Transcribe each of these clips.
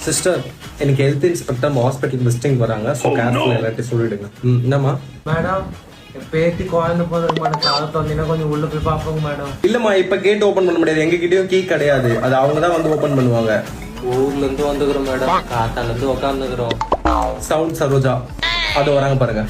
Sister, எனக்கு health inspector hospital visiting வராங்க. So careful எல்லாத்தையும் சொல்லிடுங்க. என்னம்மா? மேடம் பேத்தி குழந்தை போதுக்கு மேடம் காலை தந்தீங்கன்னா கொஞ்சம் உள்ள போய் பார்ப்போங்க மேடம். இல்லம்மா, இப்ப கேட் ஓபன் பண்ண முடியாது. எங்க கிட்டயும் கீ கிடையாது. அது அவங்க தான் வந்து ஓபன் பண்ணுவாங்க. ஊர்ல இருந்து வந்துக்கிறோம் மேடம். காத்தால இருந்து உட்காந்துக்கிறோம். சவுண்ட் சரோஜா அது வராங்க பாருங்க.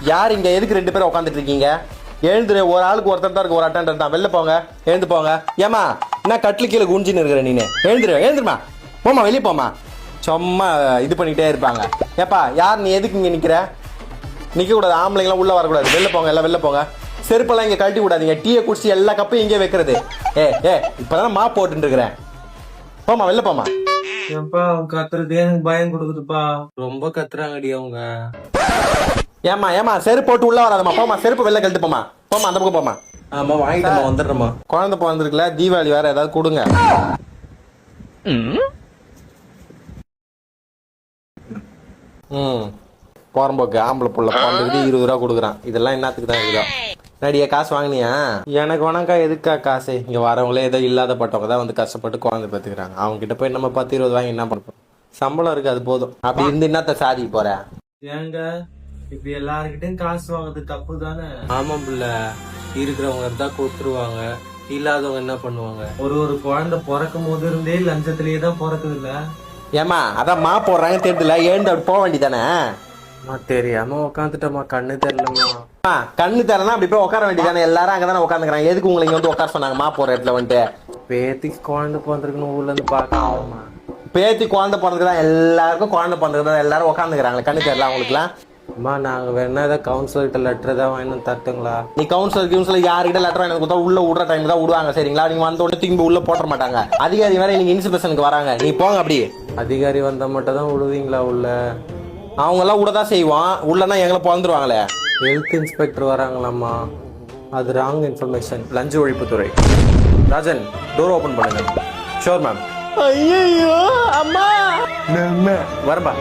யார் இங்க எதுக்கு 2 பேரும் உட்காந்துட்டு இருக்கீங்க? எழுந்துரு. ஒரு ஆளுக்கு ஒருத்தர் தான் இருக்கு, ஒரு அட்டெண்டர் தான். வெளில போங்க, எழுந்து போங்க. ஏமா என்ன கட்டில கீழே குஞ்சின்னு இருக்கிற நீனு? எழுந்துருமா, போமா, வெளியே போமா. சும்மா இது பண்ணிட்டே இருப்பாங்க. ஏப்பா யார் நீ? எதுக்கு இங்க நிக்கிற? நிக்க கூடாது. ஆம்பளைங்களாம் உள்ள வரக்கூடாது. வெளில போங்க, எல்லாம் வெளில போங்க. செருப்பெல்லாம் இங்க கழட்டி விடாதீங்க. டீயை குடிச்சு எல்லா கப்பையும் இங்கே வைக்கிறது. இப்பதான் மா போட்டு இருக்கிறேன். போமா, வெளில போமா. ஏப்பா அவங்க கத்துறது எனக்கு பயம் கொடுக்குதுப்பா. ரொம்ப கத்துறாங்கடி அவங்க. ஏமா செருப்பு போட்டு உள்ள வராதம்மா. போமா, செருப்பு வெளில கழட்டு போமா. போமா, அந்த பக்கம் போமா. ஆமா, வாங்கிட்டு வந்துடுறேம்மா. குழந்தை பிறந்திருக்குல, தீபாவளி வேற ஏதாவது கொடுங்க. போறம்போக்கு ஆம்பளை புள்ள பிறந்ததுக்கு 20 ரூபா கொடுக்குறான். இதெல்லாம் என்னத்துக்கு தான் இருக்குதோ? நடிகை காசு வாங்கினியா? எனக்கு வேணாக்கா. எதுக்கா காசு? இங்க வரவங்களே ஏதோ இல்லாதப்பட்டவங்க தான் வந்து கஷ்டப்பட்டு குழந்தை பார்த்துக்கிறாங்க. அவங்க கிட்ட போய் நம்ம 10 20 வாங்கி என்ன பண்ணுறோம்? சம்பளம் இருக்கு, அது போதும். அப்படி இருந்து என்னத்த சாதிக்க போற? ஏங்க இப்ப எல்லாருக்கிட்டையும் காசு வாங்குறது தப்பு தானே? ஆமா பிள்ள, இருக்கிறவங்க தான் கொடுத்துருவாங்க. இல்லாதவங்க என்ன பண்ணுவாங்க? ஒரு குழந்தை பிறக்கும் போது இருந்தே லஞ்சத்திலேயே தான் பிறக்குது இல்ல? ஏமா அதான் மா போடுறாங்க தெரியல. எழுந்து அப்படி போக வேண்டியதானே? தெரியாம உட்காந்துட்டோமா, கண்ணு தெரியலமா. கண்ணு தரனா அப்படி போய் உட்கார வேண்டியதானே? எல்லாரும் அங்கதானே உட்காந்துக்கிறாங்க. எதுக்கு உங்களை இங்க வந்து உட்கார சொன்னாங்க மா போற இடத்துல வந்துட்டு? பேத்திக்கு குழந்தை பிறந்திருக்குன்னு ஊர்ல இருந்து பாக்கலாமா? பேத்தி குழந்தை பிறந்துக்குதான், எல்லாருக்கும் குழந்தை பிறந்துக்குதான், எல்லாரும் உட்காந்துக்கிறாங்களே. கண்ணு தெரியல அவங்களுக்குலாம்? அம்மா, நாங்க வேணா ஏதாவது கவுன்சிலர்கிட்ட லெட்டர் தான் வாங்கி தட்டுங்களா? நீ கவுன்சிலர் யாருக்கிட்ட லெட்டர் வாங்கி கொடுத்தா உள்ள விடுற டைம் தான் விடுவாங்க, சரிங்களா? நீங்க வந்த உடனே திரும்பி உள்ள போட்ட மாட்டாங்க. அதிகாரி வேற நீங்க இன்ஸ்பெக்ஷனுக்கு வராங்க. நீ போங்க. அப்படி அதிகாரி வந்தா மட்டும் தான் விடுவீங்களா உள்ள? அவங்க எல்லாம் விடதான் செய்வான். உள்ளனா எங்களை பிறந்துருவாங்களே. Health inspector வராங்களாம்மா? அது ராங் இன்ஃபர்மேஷன். லஞ்ச ஒழிப்புத்துறை. ராஜன், டோர் ஓபன் பண்ணுங்க. Sure ma'am. ஐயோ அம்மா, வரம்பா.